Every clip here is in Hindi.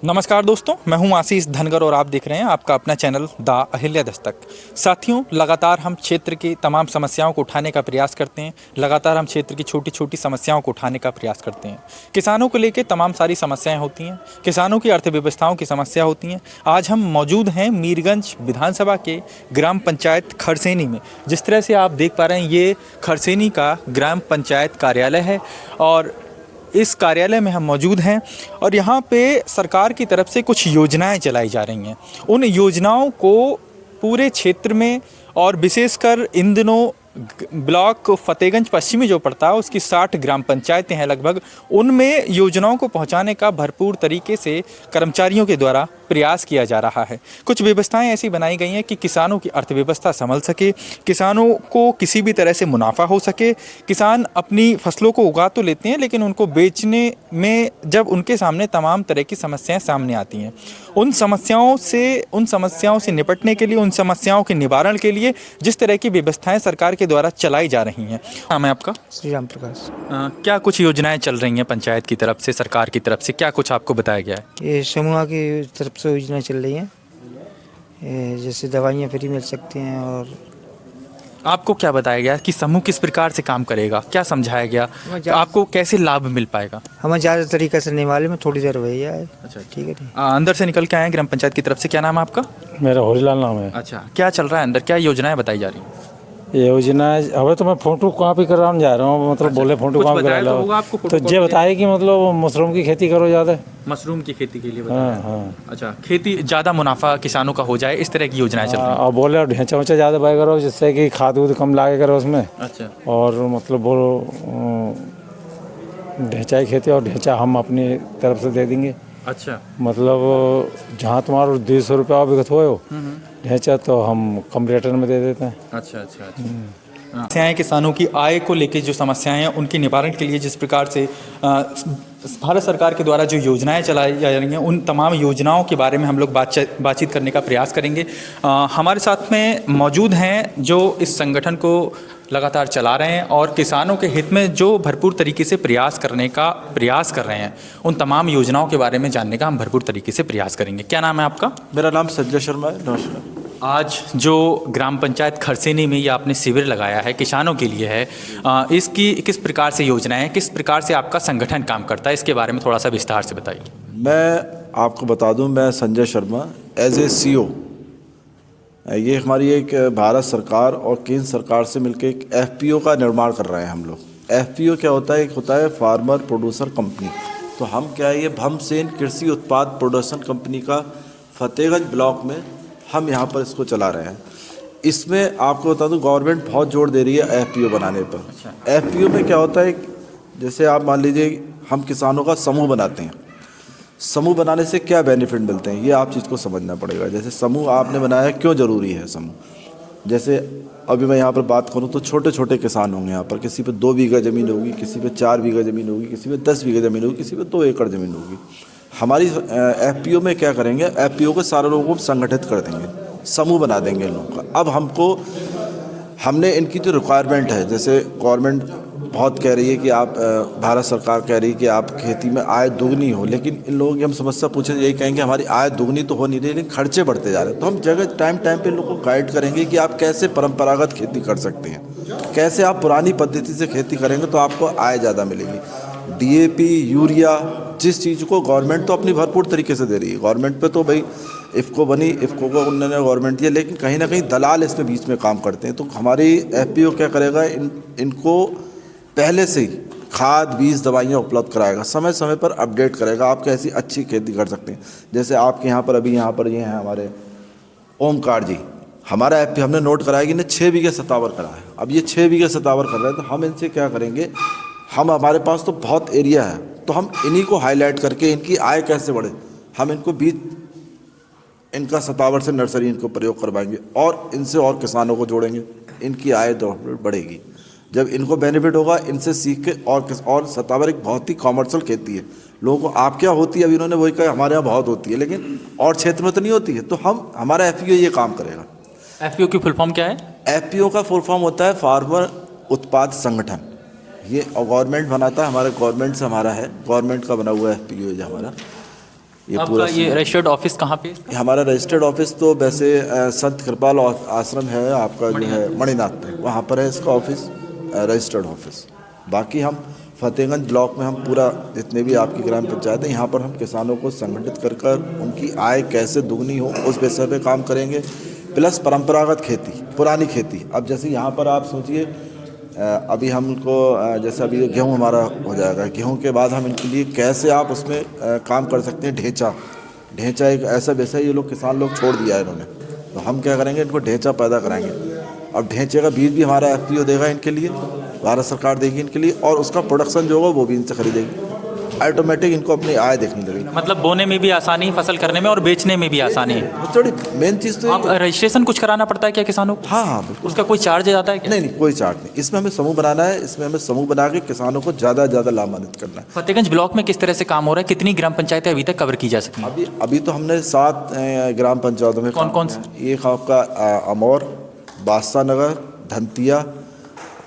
नमस्कार दोस्तों, मैं हूं आशीष धनगर और आप देख रहे हैं आपका अपना चैनल द अहिल्या दस्तक। साथियों, लगातार हम क्षेत्र की तमाम समस्याओं को उठाने का प्रयास करते हैं। लगातार हम क्षेत्र की छोटी छोटी समस्याओं को उठाने का प्रयास करते हैं। किसानों को लेकर तमाम सारी समस्याएं होती हैं, किसानों की अर्थव्यवस्थाओं की समस्या होती हैं। आज हम मौजूद हैं मीरगंज विधानसभा के ग्राम पंचायत खरसेनी में। जिस तरह से आप देख पा रहे हैं, ये खरसेनी का ग्राम पंचायत कार्यालय है और इस कार्यालय में हम मौजूद हैं और यहाँ पे सरकार की तरफ से कुछ योजनाएं चलाई जा रही हैं। उन योजनाओं को पूरे क्षेत्र में और विशेषकर इन दिनों ब्लॉक फतेहगंज पश्चिमी जो पड़ता है उसकी 60 ग्राम पंचायतें हैं लगभग, उनमें योजनाओं को पहुंचाने का भरपूर तरीके से कर्मचारियों के द्वारा प्रयास किया जा रहा है। कुछ व्यवस्थाएं ऐसी बनाई गई हैं कि किसानों की अर्थव्यवस्था संभल सके, किसानों को किसी भी तरह से मुनाफा हो सके। किसान अपनी फसलों को उगा तो लेते हैं लेकिन उनको बेचने में जब उनके सामने तमाम तरह की समस्याएं सामने आती हैं, उन समस्याओं से निपटने के लिए, उन समस्याओं के निवारण के लिए जिस तरह की व्यवस्थाएं सरकार के द्वारा चलाई जा रही हैं। नाम है आपका? श्री राम प्रकाश। क्या कुछ योजनाएं चल रही हैं पंचायत की तरफ से, सरकार की तरफ से, क्या कुछ आपको बताया गया है? ये समूह की तरफ से योजना चल रही हैं, जैसे दवाइयाँ फ्री मिल सकती हैं। और आपको क्या बताया गया कि समूह किस प्रकार से काम करेगा, क्या समझाया गया, आपको कैसे लाभ मिल पाएगा? हमें ज़्यादा तरीका से नहीं मालूम है, थोड़ी देर भैया है। अच्छा, ठीक है। अंदर से निकल के आए हैं ग्राम पंचायत की तरफ से। क्या नाम है आपका? मेरा होरीलाल नाम है। अच्छा, क्या चल रहा है अंदर, क्या योजनाएं बताई जा रही हैं? ये योजना अभी तो मैं फोटो कॉपी कराने जा रहा हूँ, मतलब बोले फोटो कॉपी करा लो तो ये बताए कि मतलब मशरूम की खेती करो ज़्यादा। मशरूम की खेती के लिए हाँ बताया? हाँ। अच्छा, खेती ज़्यादा मुनाफा किसानों का हो जाए, इस तरह की योजनाएं चल रही हैं। और बोले ढेंचा वेंचा ज़्यादा बाय करो जिससे कि खाद वूद कम लागे करो उसमें। अच्छा। और मतलब वो ढेंचा की खेती, और ढेंचा हम अपनी तरफ से दे देंगे। अच्छा, मतलब जहाँ तुम्हारा 200 रुपया बिकत हो ढेंचा तो हम कम रेट में दे देते हैं। अच्छा अच्छा अच्छा। समस्याएं, किसानों की आय को लेकर जो समस्याएं हैं उनके निवारण के लिए जिस प्रकार से भारत सरकार के द्वारा जो योजनाएं चलाई जा रही हैं, उन तमाम योजनाओं के बारे में हम लोग बातचीत करने का प्रयास करेंगे। हमारे साथ में मौजूद हैं जो इस संगठन को लगातार चला रहे हैं और किसानों के हित में जो भरपूर तरीके से प्रयास कर रहे हैं, उन तमाम योजनाओं के बारे में जानने का हम भरपूर तरीके से प्रयास करेंगे। क्या नाम है आपका? मेरा नाम संजय शर्मा है। नमस्कार। आज जो ग्राम पंचायत खरसेनी में ये आपने शिविर लगाया है, किसानों के लिए है, इसकी किस प्रकार से योजना है, किस प्रकार से आपका संगठन काम करता है, इसके बारे में थोड़ा सा विस्तार से बताइए। मैं आपको बता दूं, मैं Sanjay Sharma as a CO, ये हमारी एक भारत सरकार और केंद्र सरकार से मिलकर एक एफपीओ का निर्माण कर रहे हैं हम लोग। एफपीओ क्या होता है? एक होता है फार्मर प्रोड्यूसर कंपनी। तो हम क्या है, ये भीमसेन कृषि उत्पाद प्रोडक्शन कंपनी का फतेहगंज ब्लॉक में हम यहाँ पर इसको चला रहे हैं। इसमें आपको बता दूं, गवर्नमेंट बहुत जोर दे रही है एफपीओ बनाने पर। अच्छा। एफपीओ में क्या होता है, जैसे आप मान लीजिए हम किसानों का समूह बनाते हैं। समूह बनाने से क्या बेनिफिट मिलते हैं, ये आप चीज़ को समझना पड़ेगा। जैसे समूह आपने बनाया, क्यों ज़रूरी है समूह? जैसे अभी मैं यहाँ पर बात करूँ तो छोटे छोटे किसान होंगे यहाँ पर, किसी पे 2 बीघा ज़मीन होगी, किसी पे 4 बीघा ज़मीन होगी, किसी पे 10 बीघा ज़मीन होगी, किसी पे 2 एकड़ ज़मीन होगी। हमारी एफपीओ में क्या करेंगे, एफपीओ को सारे लोगों को संगठित कर देंगे, समूह बना देंगे इन लोगों का। अब हमने इनकी जो रिक्वायरमेंट है, जैसे गवर्नमेंट बहुत कह रही है कि आप भारत सरकार कह रही है कि आप खेती में आय दुगनी हो, लेकिन इन लोगों की हम समस्या पूछे यही कहेंगे हमारी आय दुगनी तो हो नहीं रही, लेकिन खर्चे बढ़ते जा रहे हैं। तो हम जगह टाइम पे इन लोगों को गाइड करेंगे कि आप कैसे परंपरागत खेती कर सकते हैं, कैसे आप पुरानी पद्धति से खेती करेंगे तो आपको आय ज़्यादा मिलेगी। डीएपी, यूरिया, जिस चीज़ को गवर्नमेंट तो अपनी भरपूर तरीके से दे रही है। गवर्नमेंट पे तो भाई इफ़को बनी, इफ़को को उन्होंने गवर्नमेंट दिया, लेकिन कहीं ना कहीं दलाल इसमें बीच में काम करते हैं। तो हमारी एफपीओ क्या करेगा, इनको पहले से ही खाद, बीज, दवाइयाँ उपलब्ध कराएगा, समय समय पर अपडेट करेगा, आप कैसी अच्छी खेती कर सकते हैं। जैसे आपके यहाँ पर अभी यहाँ पर ये हैं हमारे ओमकार जी, हमारा एफपीओ हमने नोट कराया कि इन्हें 6 बीघे सतावर करा है। अब ये 6 बीघे सतावर कर रहे हैं, तो हम इनसे क्या करेंगे, हम हमारे पास तो बहुत एरिया है, तो हम इन्हीं को हाईलाइट करके इनकी आय कैसे बढ़े, हम इनको बीज, इनका सतावर से नर्सरी इनको प्रयोग करवाएंगे और इनसे और किसानों को जोड़ेंगे, इनकी आय बढ़ेगी। जब इनको बेनिफिट होगा, इनसे सीख के और सतावर एक बहुत ही कॉमर्शियल खेती है। लोगों को आप क्या होती है, अभी इन्होंने वही कहा हमारे यहाँ बहुत होती है, लेकिन और क्षेत्र में तो नहीं होती है। तो हमारा एफपीओ ये काम करेगा। एफपीओ की फुल फॉर्म क्या है? एफपीओ का फुल फॉर्म होता है फार्मर उत्पाद संगठन। ये गवर्नमेंट बनाता है, हमारे गवर्नमेंट से हमारा है, गवर्नमेंट का बना हुआ एफपीओ है हमारा। ये आपका पूरा ये रजिस्टर्ड ऑफिस कहाँ पे? हमारा रजिस्टर्ड ऑफिस तो वैसे संत कृपाल आश्रम है आपका जो है मणिनाथ में, वहाँ पर है इसका ऑफिस, रजिस्टर्ड ऑफिस। बाकी हम फतेहगंज ब्लॉक में हम पूरा जितने भी आपकी ग्राम पंचायत है यहाँ पर हम किसानों को संगठित कर कर उनकी आय कैसे दुगनी हो उस विषय पे काम करेंगे। प्लस परंपरागत खेती, पुरानी खेती। अब जैसे यहाँ पर आप सोचिए अभी हमको जैसे अभी गेहूँ हमारा हो जाएगा, गेहूँ के बाद हम इनके लिए कैसे आप उसमें काम कर सकते हैं। ढेंचा एक ऐसा विषय ये लोग किसान लोग छोड़ दिया है इन्होंने, तो हम क्या करेंगे, इनको ढेंचा पैदा कराएंगे। अब ढेंचे का बीज भी हमारा FPO देगा इनके लिए, भारत सरकार देगी इनके लिए, और उसका प्रोडक्शन जो होगा वो भी इनसे खरीदेगी। ऑटोमेटिक इनको अपनी आय देखने लगेगी। मतलब बोने में भी आसानी, फसल करने में और बेचने में भी आसानी। थोड़ी मेन चीज़ तो आप रजिस्ट्रेशन कुछ कराना पड़ता है क्या किसानों को? हाँ बिल्कुल। उसका कोई चार्ज जाता है क्या? नहीं, कोई चार्ज नहीं। इसमें हमें समूह बनाना है, इसमें हमें समूह बना के किसानों को ज़्यादा से ज़्यादा लाभान्वित करना है। फतेहगंज ब्लॉक में किस तरह से काम हो रहा है? कितनी ग्राम पंचायतें अभी तक कवर की जा सकी? अभी तो हमने 7 ग्राम पंचायतों में कौन से? एक आपका अमौर, बादशाह नगर, धनतिया,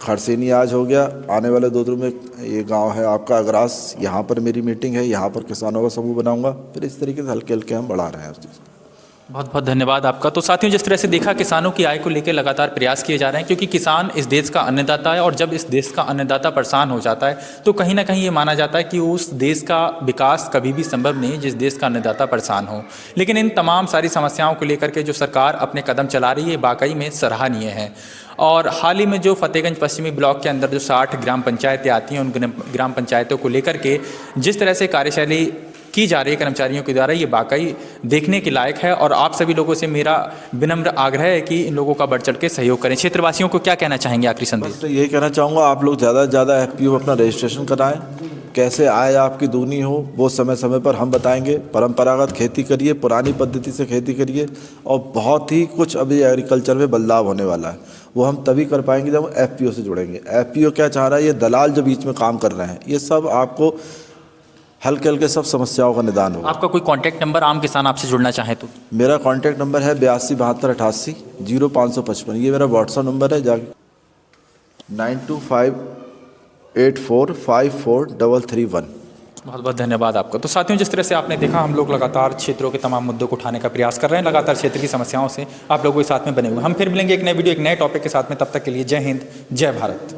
खरसेनी आज हो गया। आने वाले 2 दिनों में ये गांव है आपका अगरास, यहाँ पर मेरी मीटिंग है, यहाँ पर किसानों का समूह बनाऊंगा। फिर इस तरीके से हल्के हल्के हम बढ़ा रहे हैं उस चीज़। बहुत बहुत धन्यवाद आपका। तो साथियों, जिस तरह से देखा, किसानों की आय को लेकर लगातार प्रयास किए जा रहे हैं, क्योंकि किसान इस देश का अन्नदाता है, और जब इस देश का अन्नदाता परेशान हो जाता है तो कहीं ना कहीं ये माना जाता है कि उस देश का विकास कभी भी संभव नहीं जिस देश का अन्नदाता परेशान हो। लेकिन इन तमाम सारी समस्याओं को लेकर के जो सरकार अपने कदम चला रही है, वाकई में सराहनीय है। और हाल ही में जो फतेहगंज पश्चिमी ब्लॉक के अंदर जो 60 ग्राम पंचायतें आती हैं, उन ग्राम पंचायतों को लेकर के जिस तरह से कार्यशैली की जा रही है कर्मचारियों के द्वारा, ये वाकई देखने के लायक है। और आप सभी लोगों से मेरा विनम्र आग्रह है कि इन लोगों का बढ़ चढ़ के सहयोग करें। क्षेत्रवासियों को क्या कहना चाहेंगे आखिरी संदेश? तो यही कहना चाहूँगा, आप लोग ज़्यादा से ज़्यादा FPO अपना रजिस्ट्रेशन कराएं। कैसे आय आपकी दुगनी हो वो समय समय पर हम बताएंगे। परंपरागत खेती करिए, पुरानी पद्धति से खेती करिए, और बहुत ही कुछ अभी एग्रीकल्चर में बदलाव होने वाला है। वो हम तभी कर पाएंगे जब FPO से जुड़ेंगे। FPO क्या चाह रहा है, ये दलाल जो बीच में काम कर रहे हैं, ये सब आपको हल्के हल्के सब समस्याओं का निदान होगा। आपका कोई कांटेक्ट नंबर, आम किसान आपसे जुड़ना चाहे तो? मेरा कांटेक्ट नंबर है 827288 0555। ये मेरा व्हाट्सअप नंबर है, जाके 9258454331। बहुत बहुत धन्यवाद आपका। तो साथियों, जिस तरह से आपने देखा, हम लोग लगातार क्षेत्रों के तमाम मुद्दों को उठाने का प्रयास कर रहे हैं, लगातार क्षेत्र की समस्याओं से आप लोगों के साथ में बने हुए। हम फिर मिलेंगे एक नए वीडियो, एक नए टॉपिक के साथ में। तब तक के लिए जय हिंद, जय भारत।